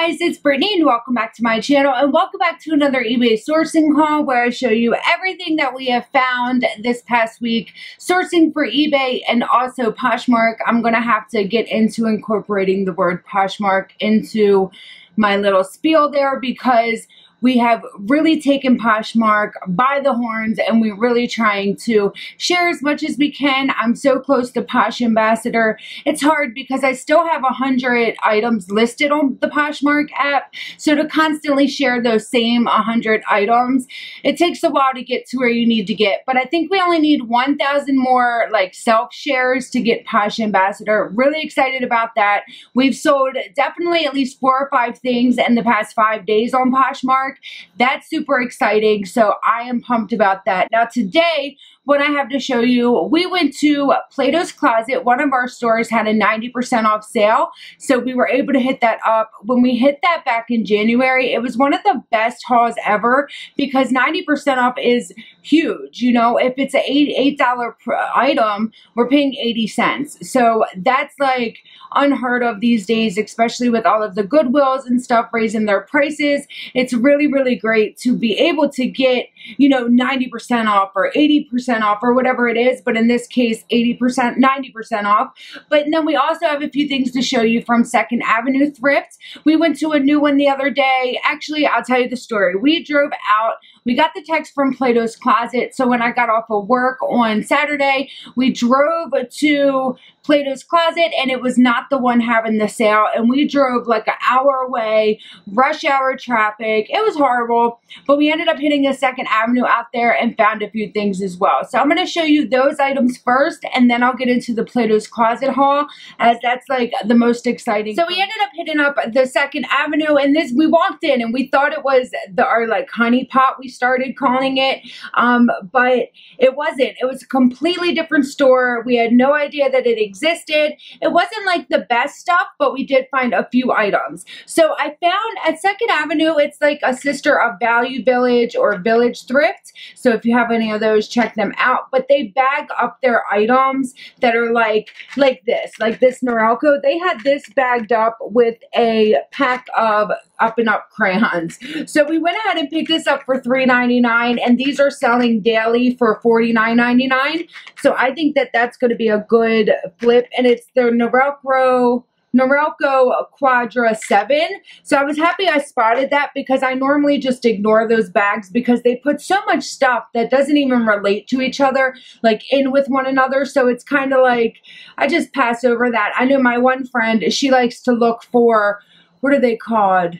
guys, it's Brittany and welcome back to my channel and welcome back to another eBay sourcing haul where I show you everything that we have found this past week sourcing for eBay and also Poshmark. I'm going to have to get into incorporating the word Poshmark into my little spiel there because we have really taken Poshmark by the horns and we're really trying to share as much as we can. I'm so close to Posh Ambassador. It's hard because I still have 100 items listed on the Poshmark app. So to constantly share those same 100 items, it takes a while to get to where you need to get. But I think we only need 1,000 more like self-shares to get Posh Ambassador. Really excited about that. We've sold definitely at least 4 or 5 things in the past 5 days on Poshmark. That's super exciting, so I am pumped about that. Now today, what I have to show you, we went to Plato's Closet. One of our stores had a 90% off sale, so we were able to hit that up. When we hit that back in January, it was one of the best hauls ever because 90% off is huge. You know, if it's an $8 item, we're paying 80 cents. So that's like unheard of these days, especially with all of the Goodwills and stuff raising their prices. It's really, really great to be able to get, you know, 90% off or 80% off or whatever it is, but in this case 80%, 90% off. But then we also have a few things to show you from 2nd Avenue Thrift. We went to a new one the other day. Actually, I'll tell you the story. We drove out. We got the text from Plato's Closet, so when I got off of work on Saturday, we drove to Plato's Closet, and it was not the one having the sale, and we drove like an hour away, rush hour traffic. It was horrible, but we ended up hitting a 2nd Avenue out there and found a few things as well. So I'm going to show you those items first, and then I'll get into the Plato's Closet haul, as that's like the most exciting. So we ended up hitting up the 2nd Avenue, and this, we walked in, and we thought it was our like honey pot, we started calling it, but it wasn't. It was a completely different store. We had no idea that it existed. It wasn't like the best stuff, but we did find a few items. So I found at 2nd Avenue, it's like a sister of Value Village or Village Thrift. So if you have any of those, check them out. But they bag up their items that are like this Norelco. They had this bagged up with a pack of Up and Up crayons. So we went ahead and picked this up for $3.99, and these are selling daily for $49.99. So I think that that's going to be a good flip, and it's the Norelco Quadra 7. So I was happy I spotted that because I normally just ignore those bags because they put so much stuff that doesn't even relate to each other, like in with one another. So it's kind of like, I just pass over that. I know my one friend, she likes to look for, what are they called?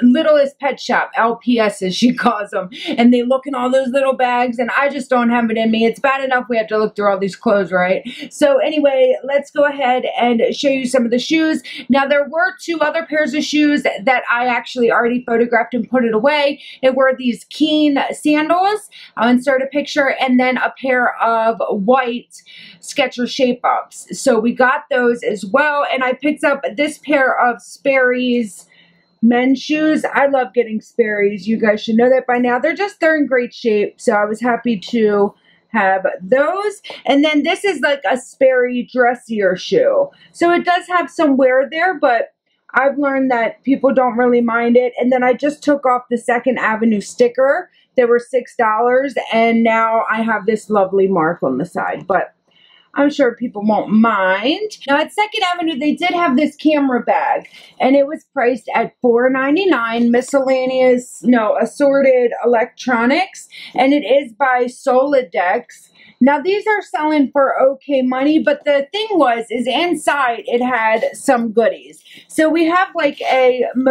Littlest Pet Shop, LPS as she calls them, and they look in all those little bags, and I just don't have it in me. It's bad enough we have to look through all these clothes, right? So anyway, let's go ahead and show you some of the shoes. Now there were 2 other pairs of shoes that I actually already photographed and put it away. It were these Keen sandals. I'll insert a picture, and then a pair of white Skechers shape-ups. So we got those as well, and I picked up this pair of Sperry's men's shoes. I love getting Sperry's. You guys should know that by now. They're in great shape. So I was happy to have those. And then this is like a Sperry dressier shoe. So it does have some wear there, but I've learned that people don't really mind it. And then I just took off the 2nd Avenue sticker. They were $6, and now I have this lovely mark on the side. But I'm sure people won't mind. Now at 2nd Avenue, they did have this camera bag, and it was priced at $4.99, miscellaneous, assorted electronics, and it is by Solidex. Now these are selling for okay money, but the thing is inside it had some goodies. So we have like a a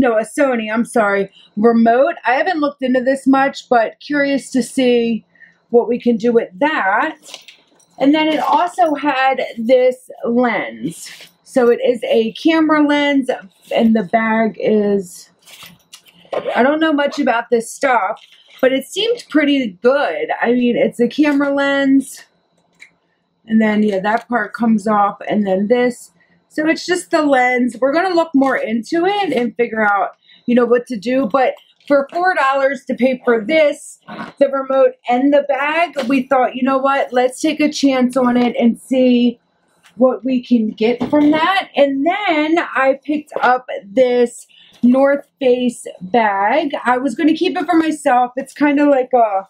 Sony, I'm sorry, remote. I haven't looked into this much, but curious to see what we can do with that. And then it also had this lens. So it is a camera lens, and the bag is, I don't know much about this stuff, but it seemed pretty good. I mean, it's a camera lens, and then yeah, that part comes off, and then this. So it's just the lens. We're going to look more into it and figure out, what to do, but for $4 to pay for this, the remote and the bag, we thought, you know what, let's take a chance on it and see what we can get from that. And then I picked up this North Face bag. I was going to keep it for myself. It's kind of like a,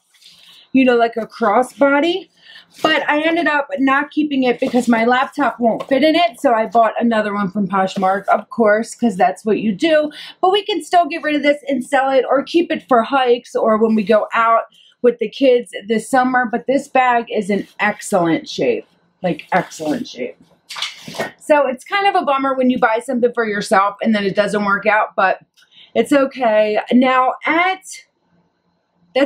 you know, like a crossbody. But I ended up not keeping it because my laptop won't fit in it. So I bought another one from Poshmark, of course, because that's what you do. But we can still get rid of this and sell it or keep it for hikes or when we go out with the kids this summer. But this bag is in excellent shape, like excellent shape. So it's kind of a bummer when you buy something for yourself and then it doesn't work out, but it's okay. Now that's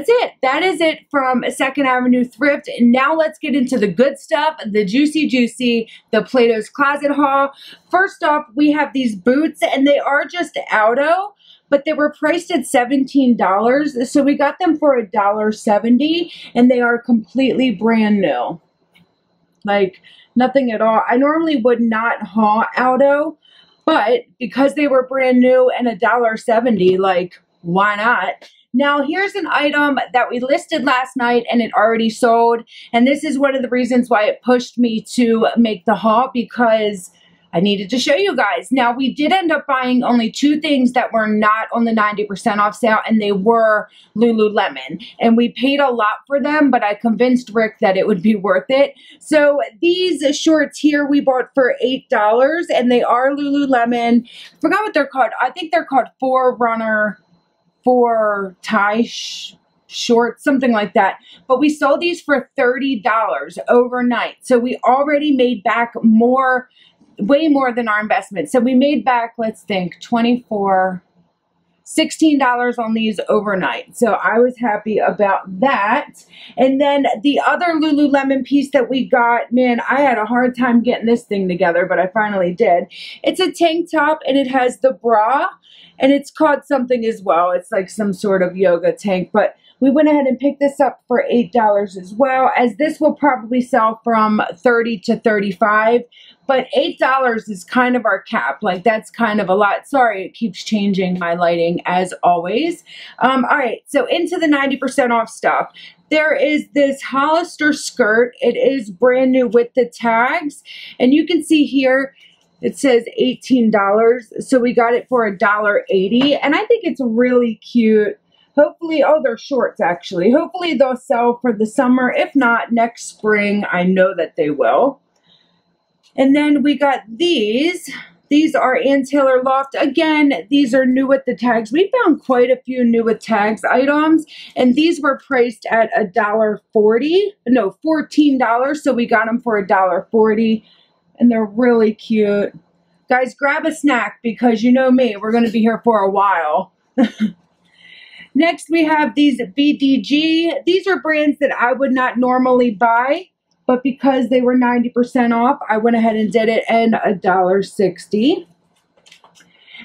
it. That is it from 2nd Avenue Thrift. And now let's get into the good stuff, the juicy, the Plato's Closet haul. First off, we have these boots and they are just Auto, but they were priced at $17. So we got them for $1.70 and they are completely brand new. Like nothing at all. I normally would not haul Auto, but because they were brand new and $1.70, like why not? Now, here's an item that we listed last night and it already sold. And this is one of the reasons why it pushed me to make the haul because I needed to show you guys. Now, we did end up buying only 2 things that were not on the 90% off sale, and they were Lululemon. And we paid a lot for them, but I convinced Rick that it would be worth it. So these shorts here we bought for $8, and they are Lululemon. I forgot what they're called. I think they're called 4 tie shorts, something like that. But we sold these for $30 overnight. So we already made back way more than our investment. So we made back, let's think, $16 on these overnight. So I was happy about that. And then the other Lululemon piece that we got, man, I had a hard time getting this thing together, but I finally did. It's a tank top and it has the bra and it's called something as well. It's like some sort of yoga tank, but we went ahead and picked this up for $8 as well, as this will probably sell from $30 to $35. But $8 is kind of our cap. Like, that's kind of a lot. Sorry, it keeps changing my lighting as always. All right, so into the 90% off stuff. There is this Hollister skirt. It is brand new with the tags. And you can see here, it says $18. So we got it for $1.80. And I think it's really cute. Hopefully, oh, they're shorts actually. Hopefully they'll sell for the summer. If not, next spring, I know that they will. And then we got these. These are Ann Taylor Loft. Again, these are new with the tags. We found quite a few new with tags items. And these were priced at $1.40. No, $14. So we got them for $1.40. And they're really cute. Guys, grab a snack because you know me. We're going to be here for a while. Next, we have these BDG. These are brands that I would not normally buy. But because they were 90% off, I went ahead and did it at $1.60.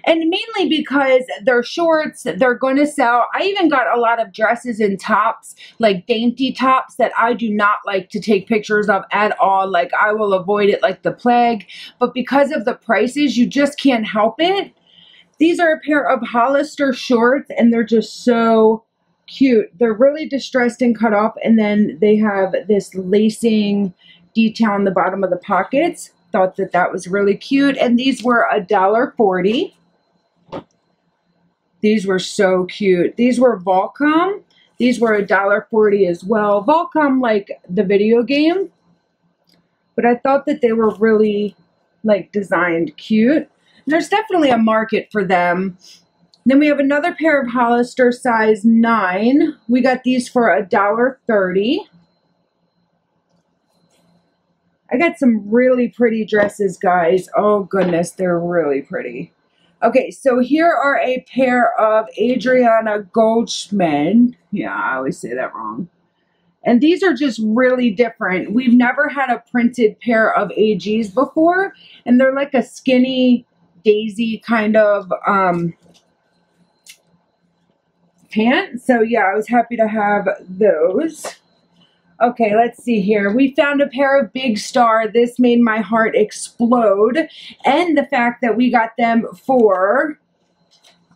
And mainly because they're shorts, they're going to sell. I even got a lot of dresses and tops, like dainty tops that I do not like to take pictures of at all. Like, I will avoid it like the plague. But because of the prices, you just can't help it. These are a pair of Hollister shorts, and they're just so cute. They're really distressed and cut off, and then they have this lacing detail on the bottom of the pockets. Thought that that was really cute, and these were $1.40. These were so cute. These were Volcom. These were $1.40 as well. Volcom, like the video game, but I thought that they were really like designed cute. And there's definitely a market for them. Then we have another pair of Hollister size 9. We got these for $1.30. I got some really pretty dresses, guys. Oh, goodness, they're really pretty. Okay, so here are a pair of Adriana Goldschmidt. Yeah, I always say that wrong. And these are just really different. We've never had a printed pair of AGs before. And they're like a skinny daisy kind of pant. So yeah, I was happy to have those. Okay, let's see here. We found a pair of Big Star. This made my heart explode. And the fact that we got them for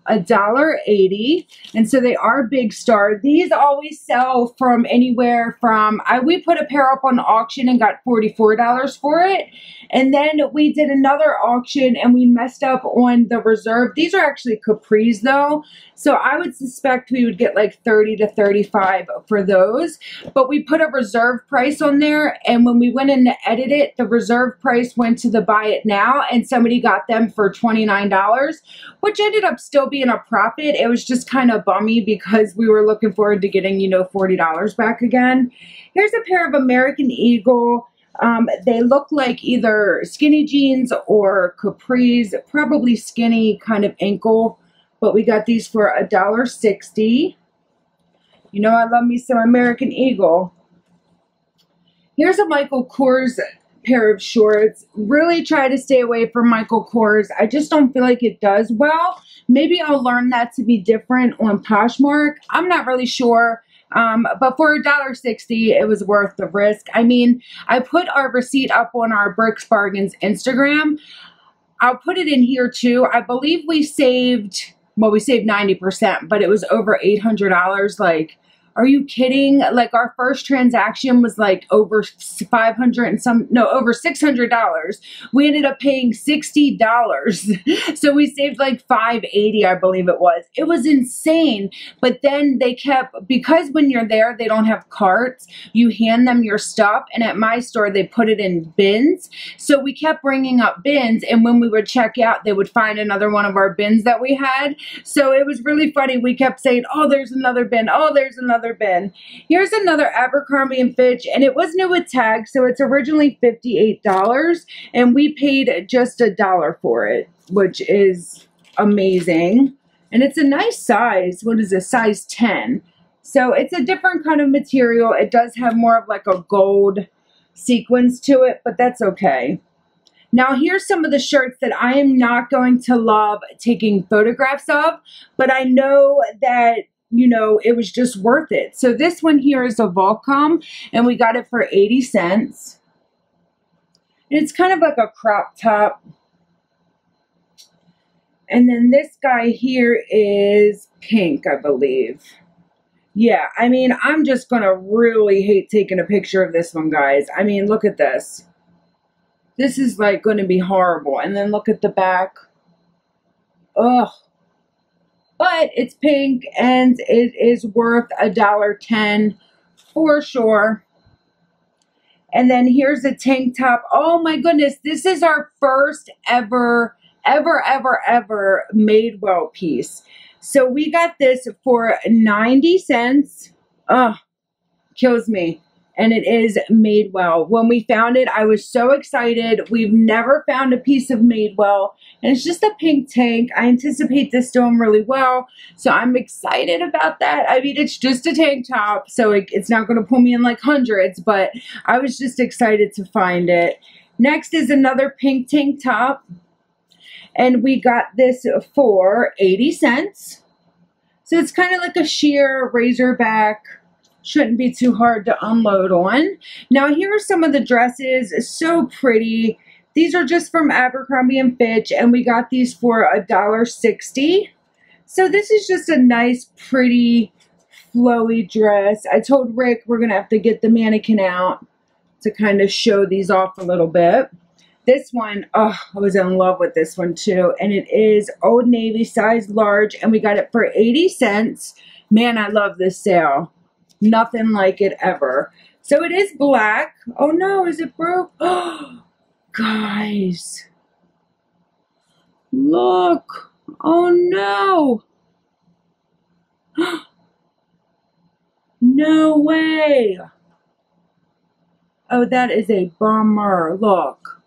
$1.80, and so they are Big Star. These always sell from anywhere from, we put a pair up on auction and got $44 for it, and then we did another auction and we messed up on the reserve. These are actually capris though, so I would suspect we would get like 30 to 35 for those, but we put a reserve price on there, and when we went in to edit it, the reserve price went to the buy it now, and somebody got them for $29, which ended up still being a profit. It was just kind of bummy because we were looking forward to getting, you know, $40 back again. Here's a pair of American Eagle. They look like either skinny jeans or capris, probably skinny kind of ankle, but we got these for $1.60. You know, I love me some American Eagle. Here's a Michael Kors pair of shorts. Really try to stay away from Michael Kors. I just don't feel like it does well. Maybe I'll learn that to be different on Poshmark. I'm not really sure. But for $1.60, it was worth the risk. I mean, I put our receipt up on our Bricks Bargains Instagram. I'll put it in here too. I believe we saved, well, we saved 90%, but it was over $800. Like, are you kidding? Like, our first transaction was like over $500 and some, no, over $600. We ended up paying $60. So we saved like $580, I believe it was. It was insane. But then they kept, because when you're there, they don't have carts. You hand them your stuff. And at my store, they put it in bins. So we kept bringing up bins. And when we would check out, they would find another one of our bins that we had. So it was really funny. We kept saying, oh, there's another bin. Oh, there's another bin. Here's another Abercrombie & Fitch, and it was new with tags, so it's originally $58, and we paid just $1 for it, which is amazing. And it's a nice size. What is this? Size 10. So it's a different kind of material. It does have more of like a gold sequence to it, but that's okay. Now here's some of the shirts that I am not going to love taking photographs of, but I know that, you know, it was just worth it. So this one here is a Volcom, and we got it for 80 cents. And it's kind of like a crop top. And then this guy here is pink, I believe. Yeah, I mean, I'm just going to really hate taking a picture of this one, guys. I mean, look at this. This is like going to be horrible. And then look at the back. Ugh. But it's pink, and it is worth $1.10 for sure. And then here's a tank top. Oh my goodness, this is our first ever Madewell piece. So we got this for 90 cents. Ugh, kills me. And it is Madewell. When we found it, I was so excited. We've never found a piece of Madewell. And it's just a pink tank. I anticipate this doing really well. So I'm excited about that. I mean, it's just a tank top, so it's not going to pull me in like hundreds. But I was just excited to find it. Next is another pink tank top. And we got this for 80 cents. So it's kind of like a sheer razorback. Shouldn't be too hard to unload on. Now here are some of the dresses. So pretty. These are just from Abercrombie & Fitch, and we got these for $1.60. So this is just a nice, pretty, flowy dress. I told Rick we're going to have to get the mannequin out to kind of show these off a little bit. This one, oh, I was in love with this one too. And it is Old Navy size large, and we got it for 80 cents. Man, I love this sale. Nothing like it ever. So it is black. Oh no, is it broke? Oh, guys. Look. Oh no. No way. Oh, that is a bummer. Look.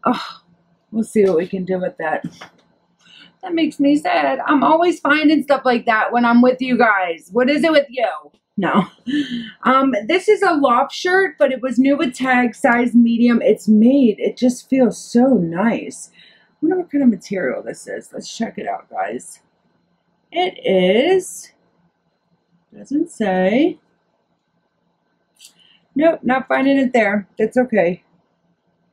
Oh, we'll see what we can do with that. That makes me sad. I'm always finding stuff like that when I'm with you guys. What is it with you? No. This is a loft shirt, but it was new with tag, size medium. It's made. It just feels so nice. I wonder what kind of material this is. Let's check it out, guys. It is, doesn't say. Nope, not finding it there. That's okay.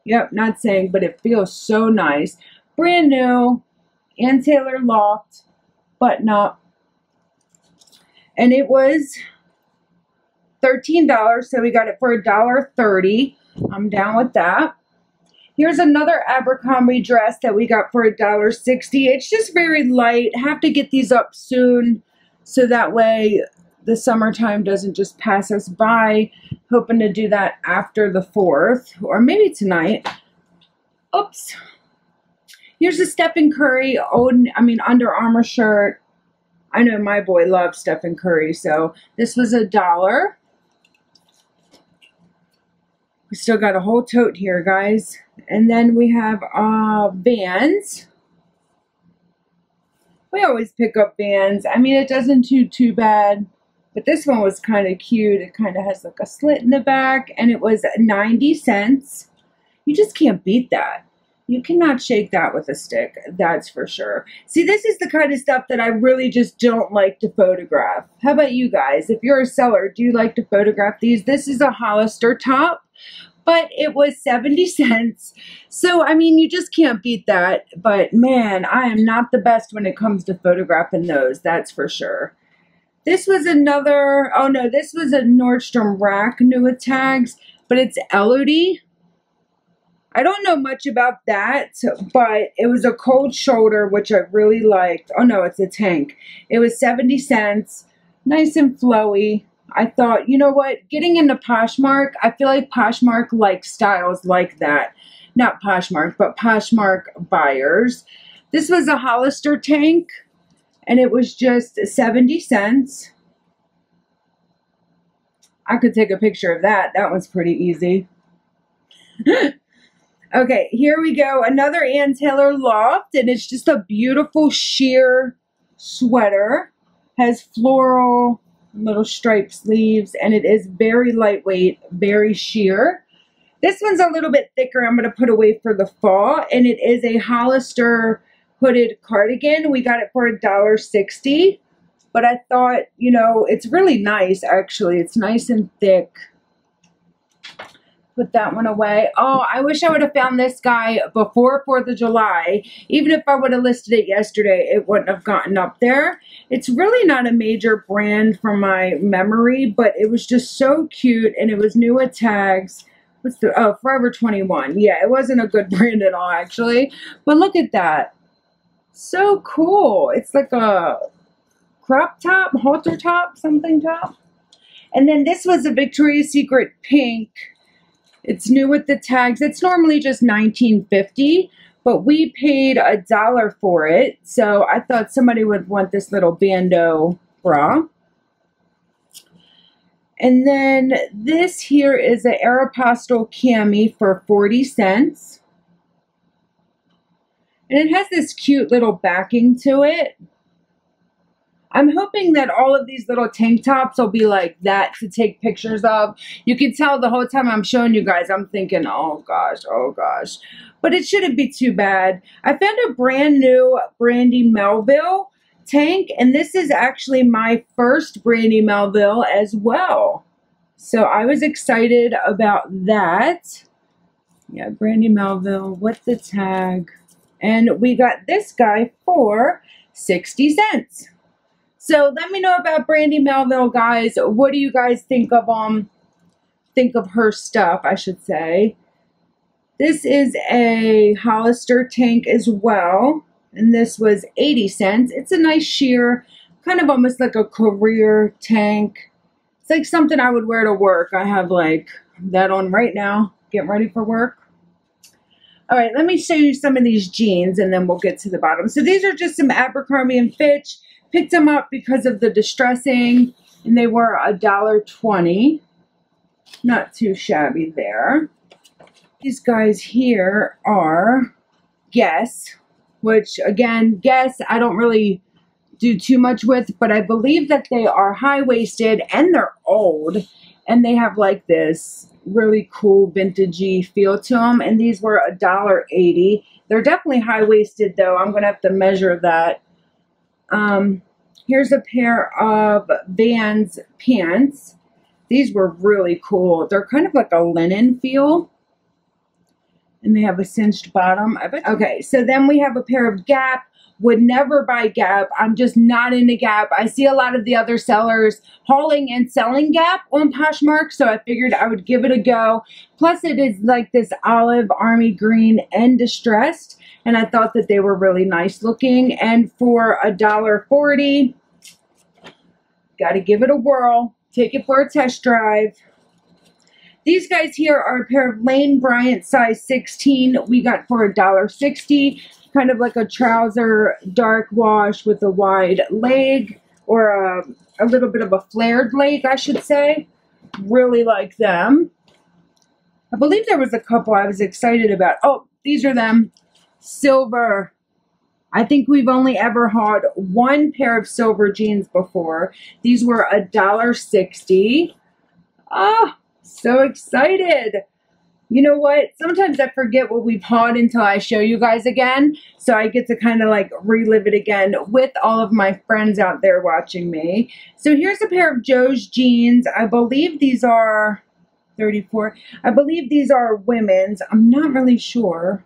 Yep, not saying, but it feels so nice. Brand new. Ann Taylor Loft button up. And it was $13, so we got it for $1.30. I'm down with that. Here's another Abercrombie dress that we got for $1.60. It's just very light. Have to get these up soon so that way the summertime doesn't just pass us by. Hoping to do that after the 4th or maybe tonight. Oops. Here's a Stephen Curry Under Armour shirt. I know my boy loves Stephen Curry, so this was $1. We still got a whole tote here, guys. And then we have Vans. We always pick up Vans. I mean, it doesn't do too bad. But this one was kind of cute. It kind of has like a slit in the back. And it was 90 cents. You just can't beat that. You cannot shake that with a stick. That's for sure. See, this is the kind of stuff that I really just don't like to photograph. How about you guys? If you're a seller, do you like to photograph these? This is a Hollister top. But it was 70 cents. So, I mean, you just can't beat that. But, man, I am not the best when it comes to photographing those. That's for sure. This was another, oh, no, this was a Nordstrom Rack new with tags. But it's Elodie. I don't know much about that. But it was a cold shoulder, which I really liked. Oh, no, it's a tank. It was 70 cents. Nice and flowy. I thought, you know what, getting into Poshmark, I feel like Poshmark likes styles like that. Not Poshmark, but Poshmark buyers. This was a Hollister tank, and it was just 70 cents. I could take a picture of that. That one's pretty easy. Okay, here we go. Another Ann Taylor Loft, and it's just a beautiful sheer sweater. Has floral little striped sleeves, and it is very lightweight, very sheer. This one's a little bit thicker. I'm going to put away for the fall, and it is a Hollister hooded cardigan. We got it for $1.60, but I thought, you know, it's really nice, actually. It's nice and thick. Put that one away. Oh, I wish I would have found this guy before 4th of July. Even if I would have listed it yesterday, it wouldn't have gotten up there. It's really not a major brand from my memory, but it was just so cute, and it was new with tags. What's the, oh, Forever 21. Yeah, it wasn't a good brand at all, actually. But look at that. So cool. It's like a crop top, halter top, something top. And then this was a Victoria's Secret pink. It's new with the tags. It's normally just $19.50, but we paid $1 for it. So I thought somebody would want this little bandeau bra. And then this here is an Aeropostale cami for 40 cents. And it has this cute little backing to it. I'm hoping that all of these little tank tops will be like that to take pictures of. You can tell the whole time I'm showing you guys, I'm thinking, oh gosh, oh gosh. But it shouldn't be too bad. I found a brand new Brandy Melville tank, and this is actually my first Brandy Melville as well. So I was excited about that. Yeah, Brandy Melville with the tag. And we got this guy for 60 cents. So let me know about Brandy Melville, guys. What do you guys think of her stuff, I should say. This is a Hollister tank as well. And this was 80 cents. It's a nice sheer, kind of almost like a career tank. It's like something I would wear to work. I have like that on right now, getting ready for work. All right, let me show you some of these jeans and then we'll get to the bottom. So these are just some Abercrombie & Fitch. Picked them up because of the distressing, and they were $1.20. Not too shabby there. These guys here are Guess, which again, Guess I don't really do too much with, but I believe that they are high-waisted and they're old, and they have like this really cool vintagey feel to them, and these were $1.80. They're definitely high-waisted though. I'm gonna have to measure that. Here's a pair of Vans pants. These were really cool. They're kind of like a linen feel. And they have a cinched bottom. Okay, so then we have a pair of Gap would never buy Gap. I'm just not into Gap. I see a lot of the other sellers hauling and selling Gap on Poshmark, so I figured I would give it a go. Plus, it is like this olive, army green, and distressed, and I thought that they were really nice looking. And for $1.40, got to give it a whirl. Take it for a test drive. These guys here are a pair of Lane Bryant size 16. We got for $1.60. Kind of like a trouser dark wash with a wide leg, or a little bit of a flared leg, I should say. Really like them. I believe there was a couple I was excited about. Oh, these are them. Silver. I think we've only ever had one pair of silver jeans before. These were $1.60. Oh, so excited. You know what? Sometimes I forget what we've had until I show you guys again. So I get to kind of like relive it again with all of my friends out there watching me. So here's a pair of Joe's jeans. I believe these are 34. I believe these are women's. I'm not really sure.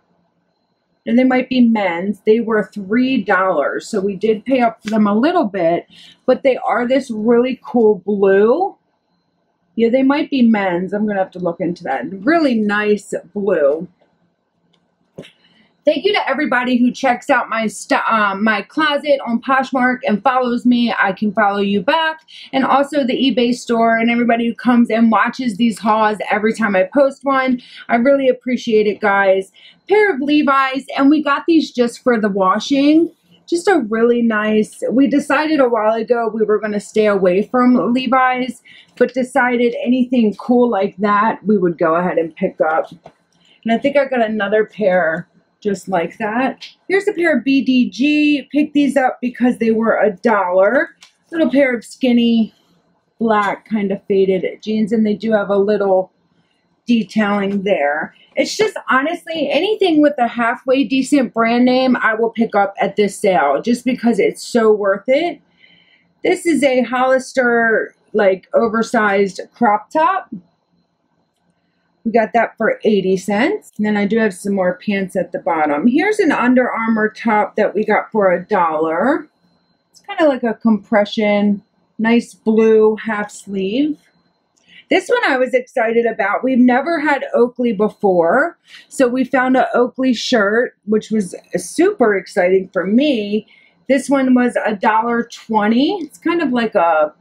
And they might be men's. They were $3. So we did pay up for them a little bit. But they are this really cool blue. Yeah, they might be men's. I'm going to have to look into that. Really nice blue. Thank you to everybody who checks out my my closet on Poshmark and follows me. I can follow you back. And also the eBay store and everybody who comes and watches these hauls every time I post one. I really appreciate it, guys. Pair of Levi's, and we got these just for the washing. Just a really nice, we decided a while ago we were going to stay away from Levi's, but decided anything cool like that we would go ahead and pick up. And I think I got another pair just like that. Here's a pair of BDG. Picked these up because they were $1. Little pair of skinny black kind of faded jeans, and they do have a little detailing there. It's just honestly anything with a halfway decent brand name I will pick up at this sale just because it's so worth it. This is a Hollister like oversized crop top. We got that for 80 cents. And then I do have some more pants at the bottom. Here's an Under Armour top that we got for $1. It's kind of like a compression, nice blue half sleeve. This one I was excited about. We've never had Oakley before. So we found an Oakley shirt, which was super exciting for me. This one was $1.20. It's kind of like a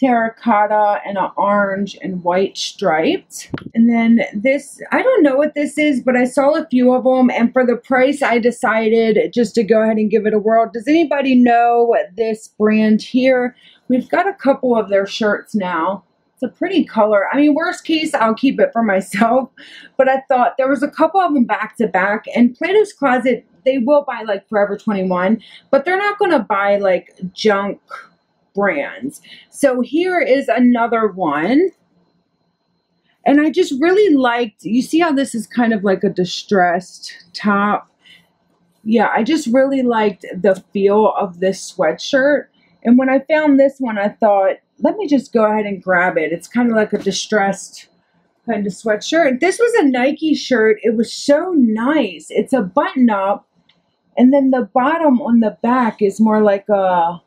terracotta and an orange and white striped. And then this, I don't know what this is, but I saw a few of them. And for the price, I decided just to go ahead and give it a whirl. Does anybody know this brand here? We've got a couple of their shirts now. It's a pretty color. I mean, worst case, I'll keep it for myself. But I thought there was a couple of them back to back. And Plato's Closet, they will buy like Forever 21. But they're not going to buy like junk brands. So here is another one. And I just really liked, you see how this is kind of like a distressed top? Yeah, I just really liked the feel of this sweatshirt. And when I found this one, I thought, let me just go ahead and grab it. It's kind of like a distressed kind of sweatshirt. This was a Nike shirt. It was so nice. It's a button up. And then the bottom on the back is more like a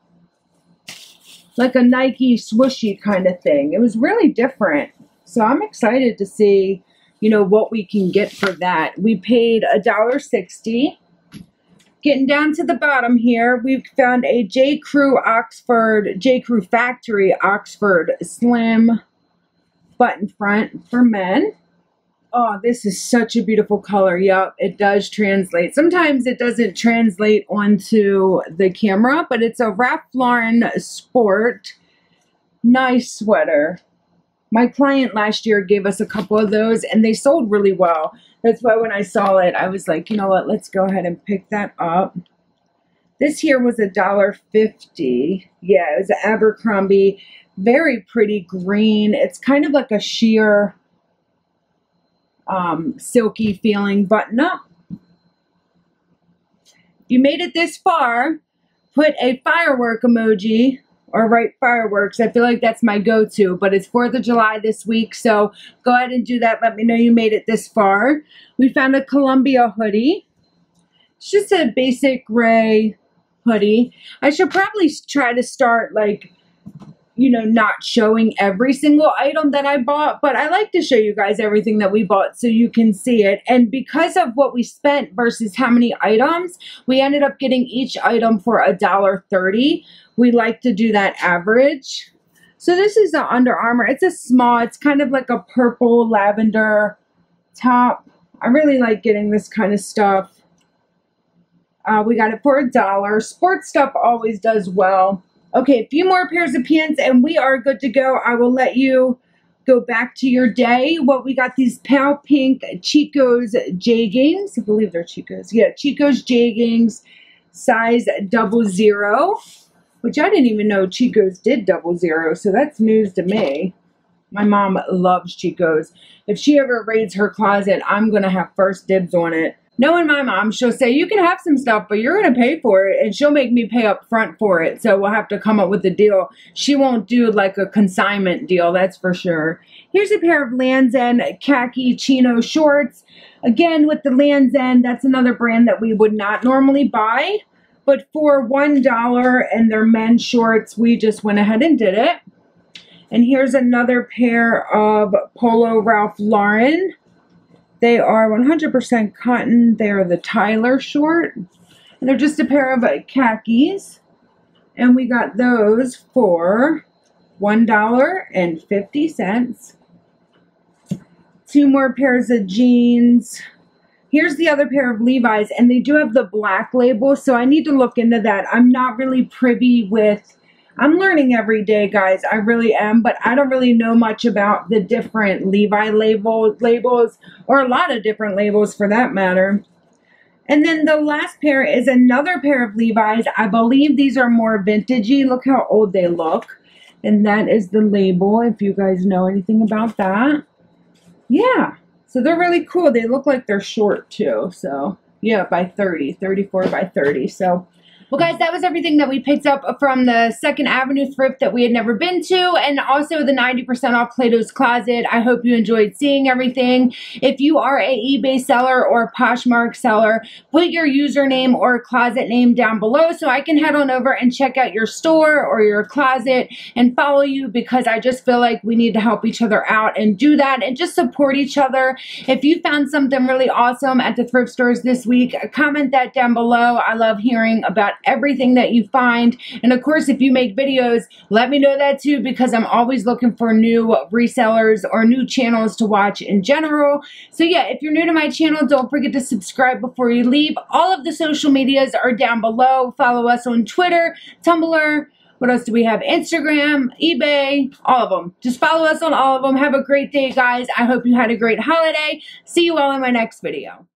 Nike swooshy kind of thing. It was really different. So I'm excited to see, you know, what we can get for that. We paid $1.60. Getting down to the bottom here, we've found a J. Crew Factory Oxford Slim button front for men. Oh, this is such a beautiful color. Yep, it does translate. Sometimes it doesn't translate onto the camera, but it's a Ralph Lauren Sport. Nice sweater. My client last year gave us a couple of those, and they sold really well. That's why when I saw it, I was like, you know what, let's go ahead and pick that up. This here was $1.50. Yeah, it was an Abercrombie. Very pretty green. It's kind of like a sheer, silky feeling button up. If you made it this far, put a firework emoji or write fireworks. I feel like that's my go-to, but it's 4th of July this week, so go ahead and do that. Let me know you made it this far. We found a Columbia hoodie. It's just a basic gray hoodie. I should probably try to start, like, you know, not showing every single item that I bought, but I like to show you guys everything that we bought so you can see it. And because of what we spent versus how many items, we ended up getting each item for $1.30. We like to do that average. So this is the Under Armour. It's a small, it's kind of like a purple lavender top. I really like getting this kind of stuff. We got it for $1. Sports stuff always does well. Okay, a few more pairs of pants and we are good to go. I will let you go back to your day. Well, we got these pale pink Chico's jeggings. I believe they're Chico's. Yeah, Chico's jeggings, size 00, which I didn't even know Chico's did 00, so that's news to me. My mom loves Chico's. If she ever raids her closet, I'm going to have first dibs on it. Knowing my mom, she'll say, you can have some stuff, but you're going to pay for it. And she'll make me pay up front for it. So we'll have to come up with a deal. She won't do like a consignment deal, that's for sure. Here's a pair of Lands' End khaki chino shorts. Again, with the Lands' End, that's another brand that we would not normally buy. But for $1 and their men's shorts, we just went ahead and did it. And here's another pair of Polo Ralph Lauren. They are 100% cotton. They are the Tyler short. And they're just a pair of khakis. And we got those for $1.50. Two more pairs of jeans. Here's the other pair of Levi's. And they do have the black label. So I need to look into that. I'm not really privy with... I'm learning every day, guys. I really am, but I don't really know much about the different Levi labels, or a lot of different labels for that matter. And then the last pair is another pair of Levi's. I believe these are more vintagey. Look how old they look. And that is the label, if you guys know anything about that. Yeah, so they're really cool. They look like they're short too. So yeah, by 30, 34 by 30. So well, guys, that was everything that we picked up from the 2nd Avenue thrift that we had never been to, and also the 90% off Plato's Closet. I hope you enjoyed seeing everything. If you are a eBay seller or a Poshmark seller, put your username or closet name down below so I can head on over and check out your store or your closet and follow you, because I just feel like we need to help each other out and do that and just support each other. If you found something really awesome at the thrift stores this week, comment that down below. I love hearing about everything that you find. And of course, if you make videos, let me know that too, because I'm always looking for new resellers or new channels to watch in general. So yeah, if you're new to my channel, don't forget to subscribe before you leave. All of the social medias are down below. Follow us on Twitter, Tumblr. What else do we have? Instagram, eBay, all of them. Just follow us on all of them. Have a great day, guys. I hope you had a great holiday. See you all in my next video.